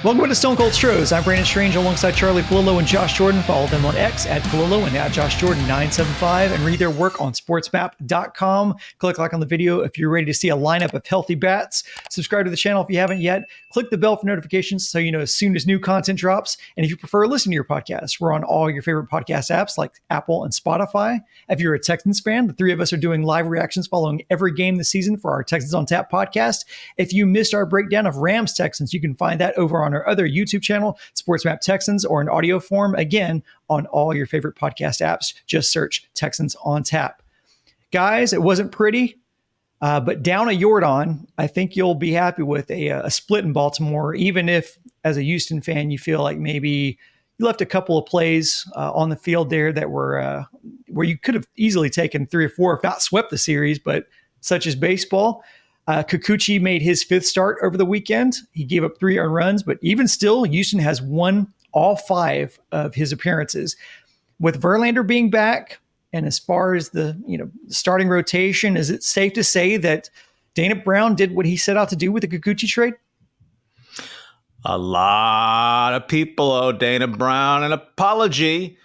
Welcome to Stone Cold Stros. I'm Brandon Strange alongside Charlie Palillo and Josh Jordan. Follow them on X at Palillo and at Josh Jordan 975 and read their work on sportsmap.com. Click like on the video if you're ready to see a lineup of healthy bats. Subscribe to the channel if you haven't yet. Click the bell for notifications so you know as soon as new content drops. And if you prefer listening to your podcast, we're on all your favorite podcast apps like Apple and Spotify. If you're a Texans fan, the three of us are doing live reactions following every game this season for our Texans on Tap podcast. If you missed our breakdown of Rams Texans, you can find that over on our other YouTube channel, SportsMap Texans, or in audio form, again, on all your favorite podcast apps. Just search Texans on Tap. Guys, it wasn't pretty, but down a Yordan, I think you'll be happy with a split in Baltimore, even if, as a Houston fan, you feel like maybe you left a couple of plays on the field there that were where you could have easily taken 3 or 4, if not swept the series, but such as baseball. Kikuchi made his 5th start over the weekend. He gave up 3 earned runs, but even still, Houston has won all 5 of his appearances. With Verlander being back, and as far as the starting rotation, is it safe to say that Dana Brown did what he set out to do with the Kikuchi trade? A lot of people owe Dana Brown an apology.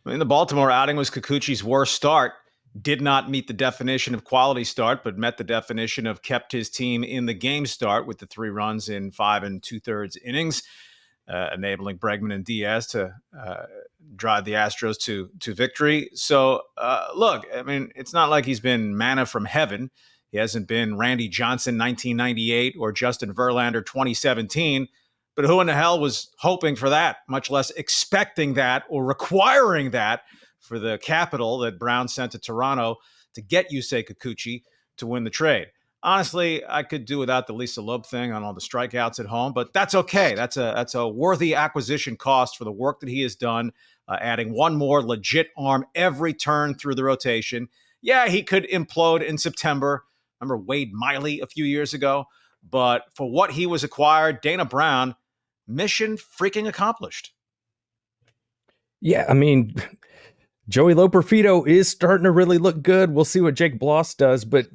I mean, the Baltimore outing was Kikuchi's worst start. Did not meet the definition of quality start, but met the definition of kept his team in the game start with the 3 runs in 5 2/3 innings, enabling Bregman and Diaz to drive the Astros to victory. So, look, I mean, it's not like he's been manna from heaven. He hasn't been Randy Johnson 1998 or Justin Verlander 2017. But who in the hell was hoping for that, much less expecting that or requiring that for the capital that Brown sent to Toronto to get Yusei Kikuchi to win the trade? Honestly, I could do without the Lisa Loeb thing on all the strikeouts at home, but that's okay. That's a worthy acquisition cost for the work that he has done, adding one more legit arm every turn through the rotation. Yeah, he could implode in September. Remember Wade Miley a few years ago? But for what he was acquired, Dana Brown, mission freaking accomplished. Yeah, I mean, Joey Loperfido is starting to really look good. We'll see what Jake Bloss does, but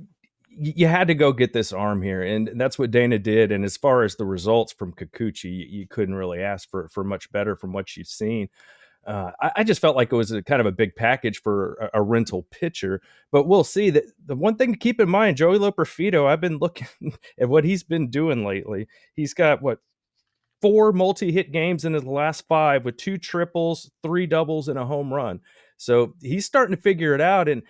you had to go get this arm here, and that's what Dana did. And as far as the results from Kikuchi, you couldn't really ask for much better from what you've seen. I just felt like it was a kind of a big package for a rental pitcher, but we'll see. That the one thing to keep in mind, Joey Loperfido, I've been looking at what he's been doing lately. He's got 4 multi-hit games in his last 5 with 2 triples, 3 doubles, and a home run. So he's starting to figure it out. And,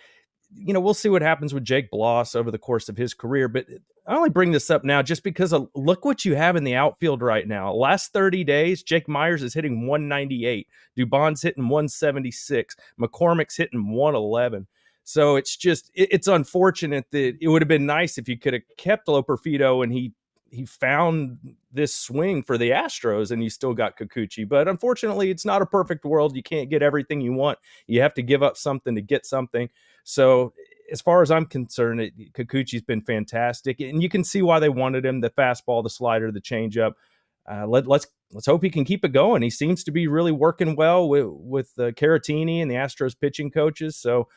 we'll see what happens with Jake Bloss over the course of his career. But I only bring this up now just because look what you have in the outfield right now. Last 30 days, Jake Myers is hitting 198. Dubon's hitting 176. McCormick's hitting 111. So it's unfortunate that it would have been nice if you could have kept Loperfido and he found this swing for the Astros and you still got Kikuchi. But unfortunately, it's not a perfect world. You can't get everything you want. You have to give up something to get something. So as far as I'm concerned, Kikuchi's been fantastic. And you can see why they wanted him, the fastball, the slider, the changeup. Let's hope he can keep it going. He seems to be really working well with Caratini and the Astros pitching coaches. So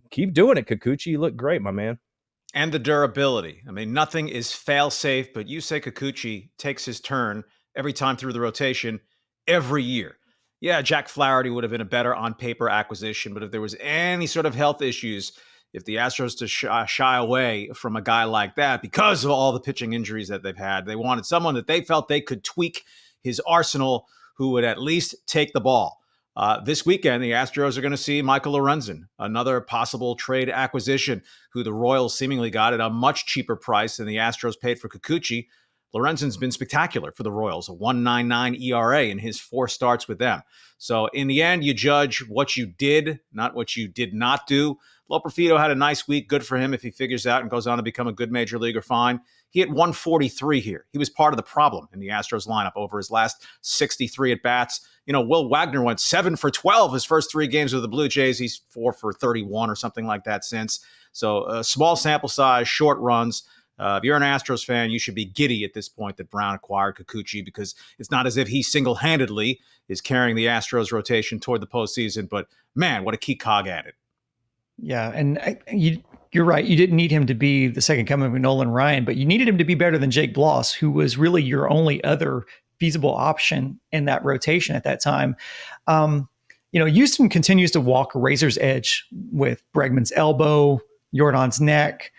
keep doing it, Kikuchi. You look great, my man. And the durability. I mean, nothing is fail-safe, but Yusei Kikuchi takes his turn every time through the rotation every year. Yeah, Jack Flaherty would have been a better on-paper acquisition, but if there was any sort of health issues, if the Astros to shy away from a guy like that because of all the pitching injuries that they've had, they wanted someone that they felt they could tweak his arsenal who would at least take the ball. This weekend, the Astros are going to see Michael Lorenzen, another possible trade acquisition, who the Royals seemingly got at a much cheaper price than the Astros paid for Kikuchi. Lorenzen's been spectacular for the Royals, a 1.99 ERA in his 4 starts with them. So in the end, you judge what you did, not what you did not do. Loperfido had a nice week. Good for him if he figures out and goes on to become a good major leaguer, fine. He hit 143 here. He was part of the problem in the Astros lineup over his last 63 at-bats. Will Wagner went 7 for 12 his first 3 games with the Blue Jays. He's 4 for 31 or something like that since. So small sample size, short runs. If you're an Astros fan, you should be giddy at this point that Brown acquired Kikuchi, because it's not as if he single-handedly is carrying the Astros rotation toward the postseason. But, man, what a key cog added. Yeah, and you're right. You didn't need him to be the second coming of Nolan Ryan, but you needed him to be better than Jake Bloss, who was really your only other feasible option in that rotation at that time. Houston continues to walk a razor's edge with Bregman's elbow, Jordan's neck,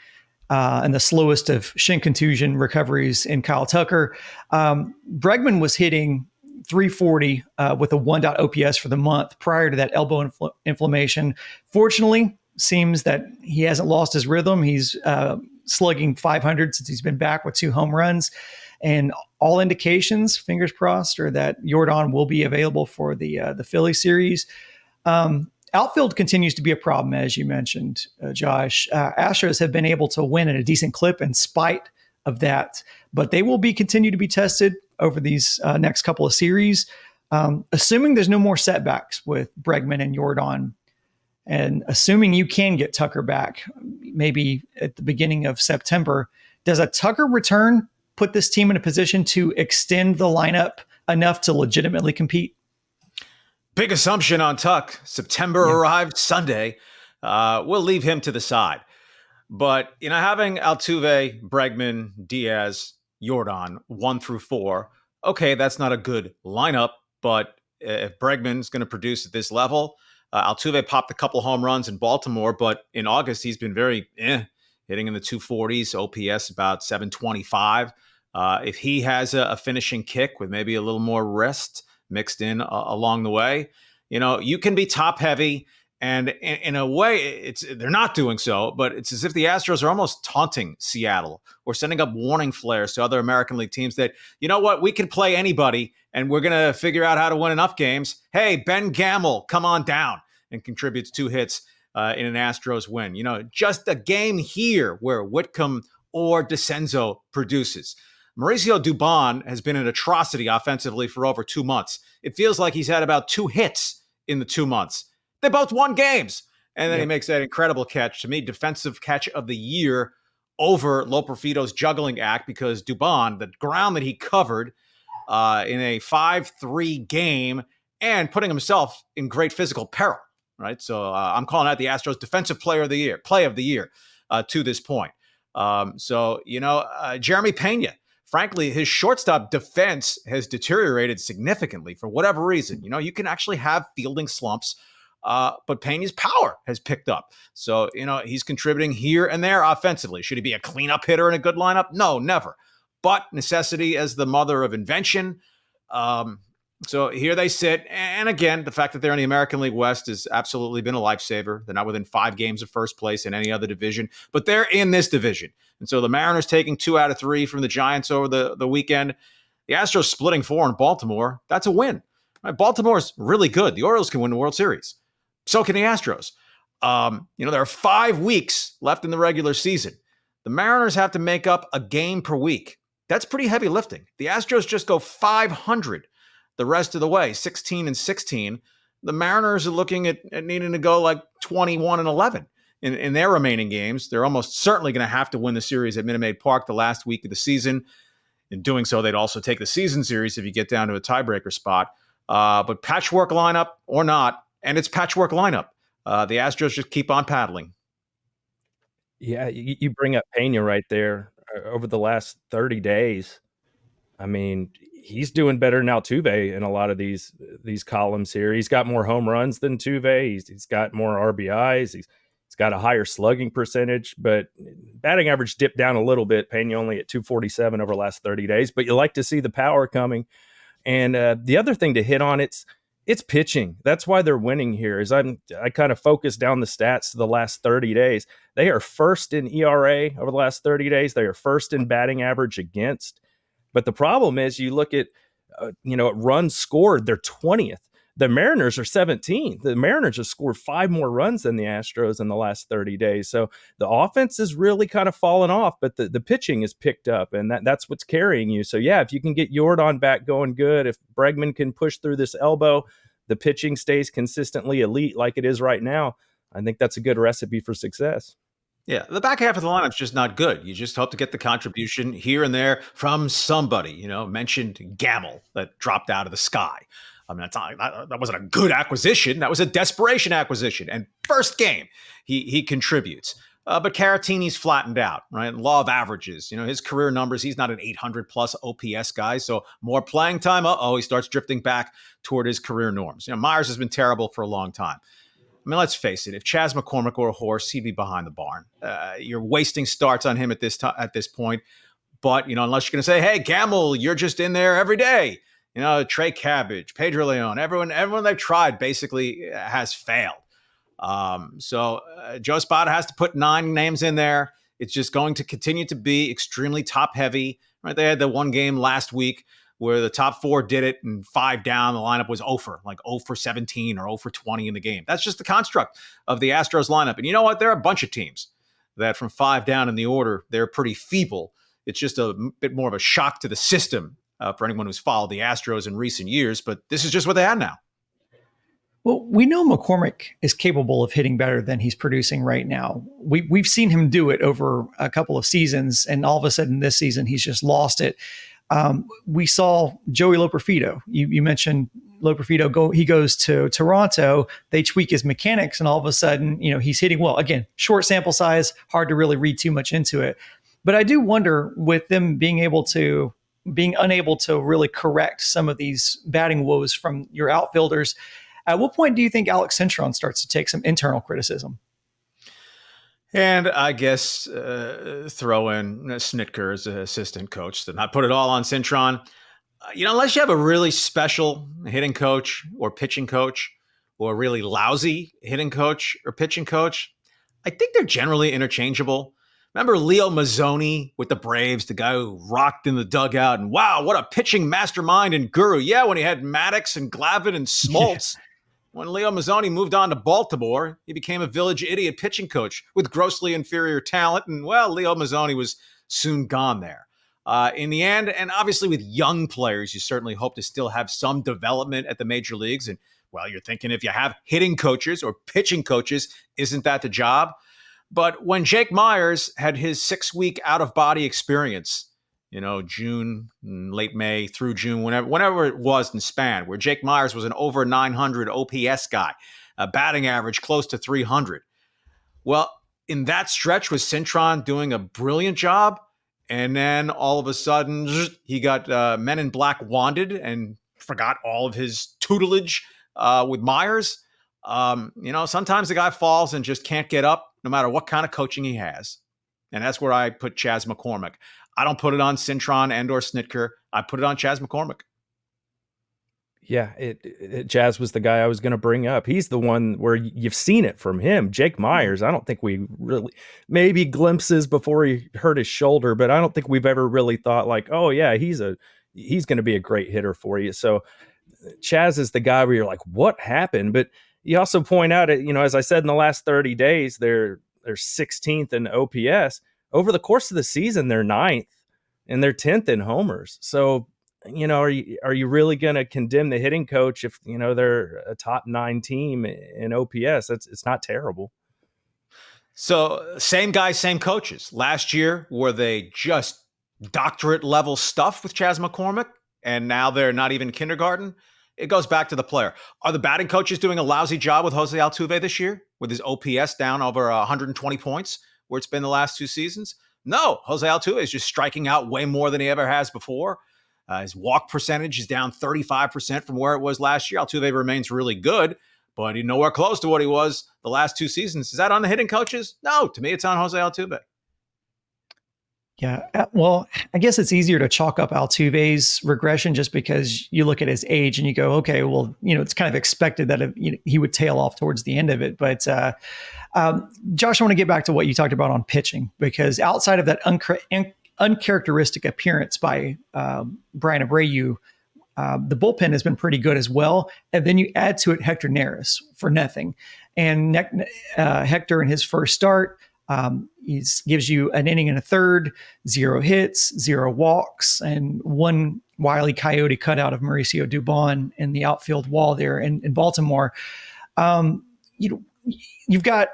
and the slowest of shin contusion recoveries in Kyle Tucker. Bregman was hitting 340 with a 1. OPS for the month prior to that elbow inflammation. Fortunately, seems that he hasn't lost his rhythm. He's slugging 500 since he's been back with 2 home runs. And all indications, fingers crossed, are that Jordan will be available for the Philly series. Outfield continues to be a problem, as you mentioned, Josh. Astros have been able to win at a decent clip in spite of that, but they will continue to be tested over these next couple of series, assuming there's no more setbacks with Bregman and Jordan, and assuming you can get Tucker back, maybe at the beginning of September. Does a Tucker return put this team in a position to extend the lineup enough to legitimately compete? Big assumption on Tuck. September arrived Sunday. We'll leave him to the side. But, having Altuve, Bregman, Diaz, Jordan, 1 through 4, okay, that's not a good lineup. But if Bregman's going to produce at this level, Altuve popped a couple home runs in Baltimore, but in August, he's been very hitting in the 240s, OPS about 725. If he has a finishing kick with maybe a little more rest mixed in along the way, you can be top heavy. And in a way, they're not doing so, but it's as if the Astros are almost taunting Seattle or sending up warning flares to other American League teams that, we can play anybody and we're going to figure out how to win enough games. Hey, Ben Gamble, come on down, and contributes 2 hits in an Astros win. Just a game here where Whitcomb or DeCenzo produces. Mauricio Dubon has been an atrocity offensively for over 2 months. It feels like he's had about 2 hits in the 2 months. They both won games. And then he makes that incredible catch, to me, defensive catch of the year over Loperfido's juggling act, because Dubon, the ground that he covered in a 5-3 game and putting himself in great physical peril, right? So I'm calling out the Astros defensive play of the year to this point. Jeremy Pena, frankly, his shortstop defense has deteriorated significantly for whatever reason. You can actually have fielding slumps, but Pena's power has picked up. So, he's contributing here and there offensively. Should he be a cleanup hitter in a good lineup? No, never. But necessity as the mother of invention. So here they sit. And again, the fact that they're in the American League West has absolutely been a lifesaver. They're not within 5 games of first place in any other division, but they're in this division. And so the Mariners taking 2 out of 3 from the Giants over the weekend. The Astros splitting 4 in Baltimore. That's a win. Right? Baltimore's really good. The Orioles can win the World Series. So can the Astros. There are 5 weeks left in the regular season. The Mariners have to make up a game per week. That's pretty heavy lifting. The Astros just go 500 the rest of the way, 16-16. The Mariners are looking at needing to go like 21-11 in their remaining games. They're almost certainly going to have to win the series at Minute Maid Park the last week of the season. In doing so, they'd also take the season series if you get down to a tiebreaker spot. But patchwork lineup or not, and it's patchwork lineup. The Astros just keep on paddling. Yeah, you bring up Pena right there. Over the last 30 days, I mean, he's doing better than Altuve in a lot of these columns here. He's got more home runs than Tuve. He's got more RBIs. He's got a higher slugging percentage, but batting average dipped down a little bit. Pena only at 247 over the last 30 days, but you like to see the power coming. And the other thing to hit on, it's pitching. That's why they're winning here. Is I kind of focus down the stats to the last 30 days. They are first in ERA over the last 30 days. They are first in batting average against. But the problem is, you look at runs scored, they're 20th. The Mariners are 17th. The Mariners have scored 5 more runs than the Astros in the last 30 days. So the offense is really kind of fallen off, but the pitching is picked up, and that's what's carrying you. So yeah, if you can get Jordan back going good, if Bregman can push through this elbow, the pitching stays consistently elite like it is right now, I think that's a good recipe for success. Yeah, the back half of the lineup's just not good. You just hope to get the contribution here and there from somebody. Mentioned Gamble that dropped out of the sky. I mean, that wasn't a good acquisition. That was a desperation acquisition. And first game, he contributes. But Caratini's flattened out, right? Law of averages. His career numbers, he's not an 800 plus OPS guy. So more playing time. He starts drifting back toward his career norms. Myers has been terrible for a long time. I mean, let's face it. If Chas McCormick were a horse, he'd be behind the barn. You're wasting starts on him at this point. But, unless you're going to say, hey, Gamble, you're just in there every day. Trey Cabbage, Pedro Leon, everyone they've tried basically has failed. So Joe Espada has to put 9 names in there. It's just going to continue to be extremely top heavy, right? They had the one game last week where the top 4 did it and 5 down. The lineup was 0 for 17 or 0 for 20 in the game. That's just the construct of the Astros lineup. And you know what? There are a bunch of teams that from 5 down in the order, they're pretty feeble. It's just a bit more of a shock to the system for anyone who's followed the Astros in recent years. But this is just what they have now. Well, we know McCormick is capable of hitting better than he's producing right now. We've seen him do it over a couple of seasons, and all of a sudden this season he's just lost it. We saw Joey Loperfido. You mentioned Loperfido. He goes to Toronto. They tweak his mechanics, and all of a sudden, he's hitting well. Again, short sample size, hard to really read too much into it. But I do wonder, with them being unable to really correct some of these batting woes from your outfielders, at what point do you think Alex Cintron starts to take some internal criticism? And I guess throw in Snitker as an assistant coach to not put it all on Cintron. Unless you have a really special hitting coach or pitching coach or a really lousy hitting coach or pitching coach, I think they're generally interchangeable. Remember Leo Mazzoni with the Braves, the guy who rocked in the dugout and wow, what a pitching mastermind and guru. Yeah, when he had Maddox and Glavine and Smoltz. When Leo Mazzoni moved on to Baltimore, he became a village idiot pitching coach with grossly inferior talent. And, well, Leo Mazzoni was soon gone there. In the end, and obviously with young players, you certainly hope to still have some development at the major leagues. And, well, you're thinking if you have hitting coaches or pitching coaches, isn't that the job? But when Jake Myers had his 6-week out-of-body experience, June, late May through June, whenever it was in span, where Jake Myers was an over 900 OPS guy, a batting average close to 300. Well, in that stretch was Cintron doing a brilliant job. And then all of a sudden, he got Men in Black wanded and forgot all of his tutelage with Myers. Sometimes the guy falls and just can't get up no matter what kind of coaching he has. And that's where I put Chas McCormick. I don't put it on Cintron and or Snitker. I put it on Chas McCormick. Yeah, Chas was the guy I was going to bring up. He's the one where you've seen it from him. Jake Myers, I don't think we really, maybe glimpses before he hurt his shoulder, but I don't think we've ever really thought like, oh yeah, he's going to be a great hitter for you. So Chas is the guy where you're like, what happened? But you also point out, as I said, in the last 30 days, they're 16th in OPS. Over the course of the season, they're 9th and they're 10th in homers. So, are you really going to condemn the hitting coach if, they're a top 9 team in OPS? It's not terrible. So same guys, same coaches. Last year, were they just doctorate level stuff with Chas McCormick? And now they're not even kindergarten? It goes back to the player. Are the batting coaches doing a lousy job with Jose Altuve this year with his OPS down over 120 points? Where it's been the last 2 seasons? No, Jose Altuve is just striking out way more than he ever has before. His walk percentage is down 35% from where it was last year. Altuve remains really good, but he's nowhere close to what he was the last 2 seasons. Is that on the hitting coaches? No, to me, it's on Jose Altuve. Yeah, well, I guess it's easier to chalk up Altuve's regression just because you look at his age and you go, okay, well, it's kind of expected that he would tail off towards the end of it. But Josh, I want to get back to what you talked about on pitching, because outside of that uncharacteristic appearance by Brian Abreu, the bullpen has been pretty good as well. And then you add to it Hector Neris for nothing. And Hector in his first start, he gives you an inning and a third, 0 hits, 0 walks, and 1 Wile E. Coyote cutout of Mauricio Dubon in the outfield wall there in Baltimore. You've got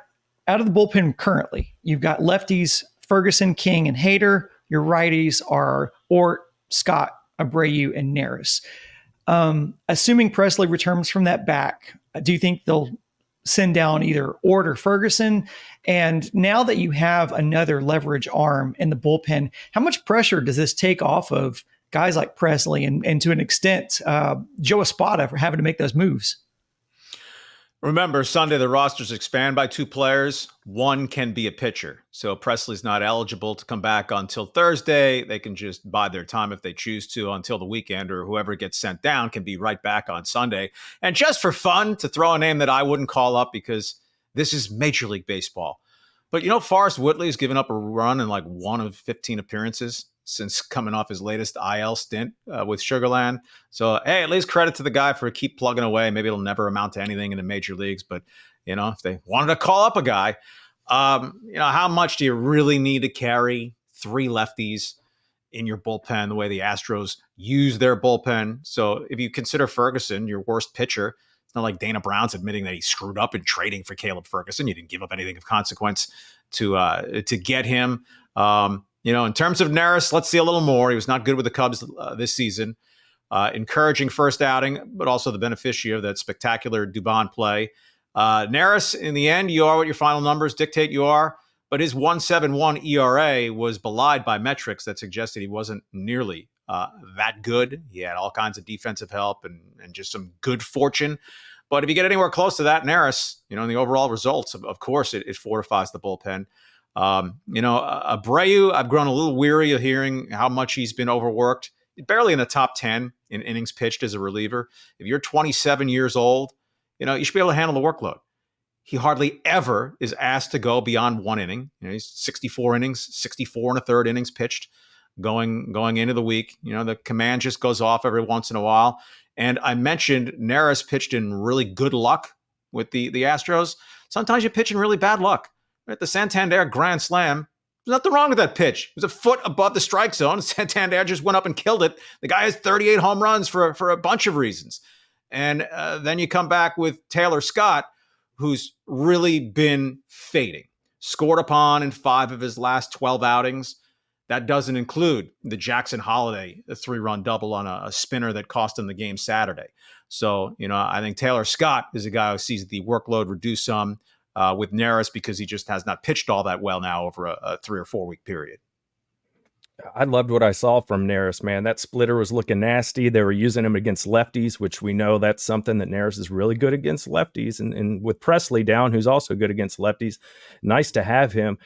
out of the bullpen currently, you've got lefties Ferguson, King, and Hader. Your righties are Ort, Scott, Abreu, and Neris. Assuming Presley returns from that back, do you think they'll send down either Ort or Ferguson. And now that you have another leverage arm in the bullpen, how much pressure does this take off of guys like Presley and to an extent, Joe Espada for having to make those moves? Remember, Sunday, the rosters expand by 2 players. One can be a pitcher. So Presley's not eligible to come back until Thursday. They can just bide their time if they choose to until the weekend, or whoever gets sent down can be right back on Sunday. And just for fun, to throw a name that I wouldn't call up because this is Major League Baseball. But Forrest Whitley's given up a run in like 1 of 15 appearances since coming off his latest IL stint with Sugarland. So, hey, at least credit to the guy for keep plugging away. Maybe it'll never amount to anything in the major leagues, but, if they wanted to call up a guy, how much do you really need to carry 3 lefties in your bullpen the way the Astros use their bullpen? So if you consider Ferguson your worst pitcher, it's not like Dana Brown's admitting that he screwed up in trading for Caleb Ferguson. You didn't give up anything of consequence to get him. In terms of Neris, let's see a little more. He was not good with the Cubs this season. Encouraging first outing, but also the beneficiary of that spectacular Dubon play. Neris, in the end, you are what your final numbers dictate you are, but his 1.71 ERA was belied by metrics that suggested he wasn't nearly that good. He had all kinds of defensive help and just some good fortune. But if you get anywhere close to that, Neris, in the overall results, of course, it fortifies the bullpen. Abreu, I've grown a little weary of hearing how much he's been overworked. Barely in the top 10 in innings pitched as a reliever. If you're 27 years old, you should be able to handle the workload. He hardly ever is asked to go beyond 1 inning. He's 64 innings, 64 and a third innings pitched going into the week. The command just goes off every once in a while. And I mentioned Neris pitched in really good luck with the Astros. Sometimes you pitch in really bad luck. At the Santander Grand Slam, there's nothing wrong with that pitch. It was a foot above the strike zone. Santander just went up and killed it. The guy has 38 home runs for a bunch of reasons. And then you come back with Taylor Scott, who's really been fading. Scored upon in 5 of his last 12 outings. That doesn't include the Jackson Holiday, a 3-run double on a spinner that cost him the game Saturday. So, I think Taylor Scott is a guy who sees the workload reduce some with Neris because he just has not pitched all that well now over a 3 or 4 week period. I loved what I saw from Neris, man. That splitter was looking nasty. They were using him against lefties, which we know that's something that Neris is really good against lefties. And with Presley down, who's also good against lefties, nice to have him.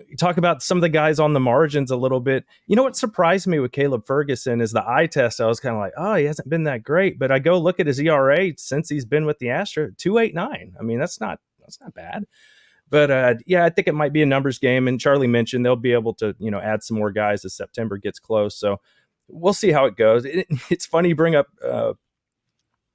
You talk about some of the guys on the margins a little bit. What surprised me with Caleb Ferguson is the eye test. I was kind of like, oh, he hasn't been that great. But I go look at his ERA since he's been with the Astros, 2.89. I mean, that's not bad. But I think it might be a numbers game. And Charlie mentioned they'll be able to, add some more guys as September gets close. So we'll see how it goes. It's funny you bring up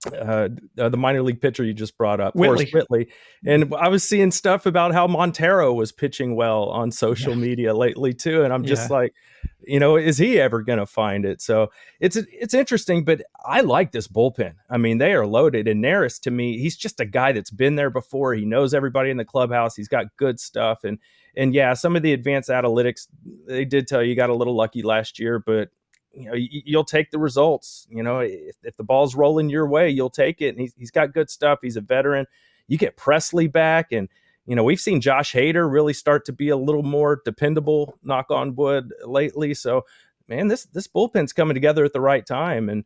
the minor league pitcher you just brought up, Forrest Whitley. And I was seeing stuff about how Montero was pitching well on social media lately too. And I'm just like, is he ever going to find it? So it's interesting, but I like this bullpen. I mean, they are loaded. And Neris, to me, he's just a guy that's been there before. He knows everybody in the clubhouse. He's got good stuff. And some of the advanced analytics, they did tell you got a little lucky last year, but you'll take the results. If the ball's rolling your way, you'll take it. And he's got good stuff. He's a veteran. You get Presley back, and we've seen Josh Hader really start to be a little more dependable, knock on wood, lately. So, man, this bullpen's coming together at the right time, and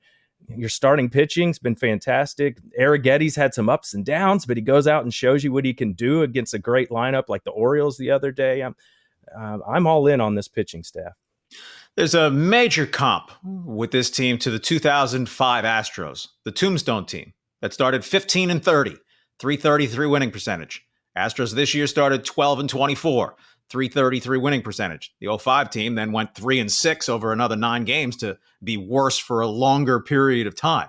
your starting pitching's been fantastic. Arrigetti's had some ups and downs, but he goes out and shows you what he can do against a great lineup like the Orioles the other day. I'm all in on this pitching staff. There's a major comp with this team to the 2005 Astros, the Tombstone team that started 15-30, 333 winning percentage. Astros this year started 12-24, 333 winning percentage. The 05 team then went 3-6 over another 9 games to be worse for a longer period of time.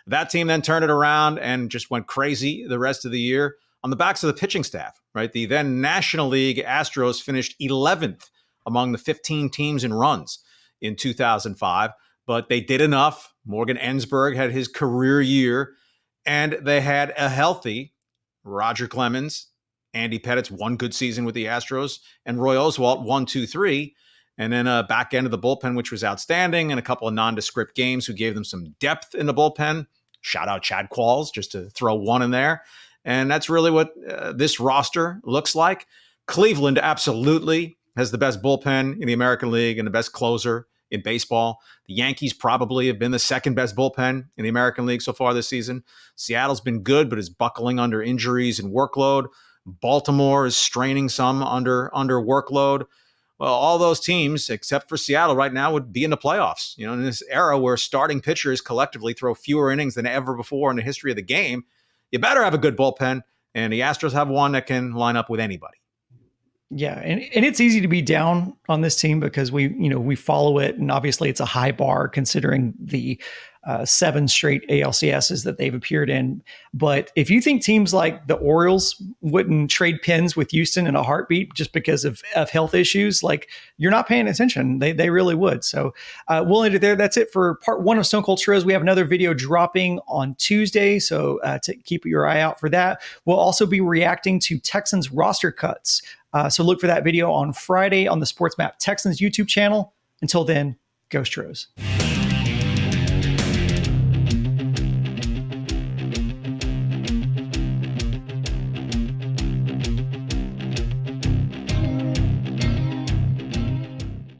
That team then turned it around and just went crazy the rest of the year on the backs of the pitching staff, right? The then National League Astros finished 11th among the 15 teams in runs in 2005, but they did enough. Morgan Ensberg had his career year, and they had a healthy Roger Clemens, Andy Pettit's one good season with the Astros, and Roy Oswalt 1, 2, 3, and then a back end of the bullpen, which was outstanding, and a couple of nondescript games who gave them some depth in the bullpen. Shout out Chad Qualls, just to throw one in there. And that's really what this roster looks like. Cleveland absolutely has the best bullpen in the American League and the best closer in baseball. The Yankees probably have been the second best bullpen in the American League so far this season. Seattle's been good, but is buckling under injuries and workload. Baltimore is straining some under workload. Well, all those teams, except for Seattle right now, would be in the playoffs. You know, in this era where starting pitchers collectively throw fewer innings than ever before in the history of the game, you better have a good bullpen, and the Astros have one that can line up with anybody. Yeah, and it's easy to be down on this team because we follow it, and obviously it's a high bar considering the 7 straight ALCSs that they've appeared in. But if you think teams like the Orioles wouldn't trade pins with Houston in a heartbeat just because of health issues, like, you're not paying attention. They really would. So we'll end it there. That's it for part 1 of Stone Cold Stros. We have another video dropping on Tuesday, so to keep your eye out for that. We'll also be reacting to Texans roster cuts. So look for that video on Friday on the Sports Map Texans YouTube channel. Until then, go Stros.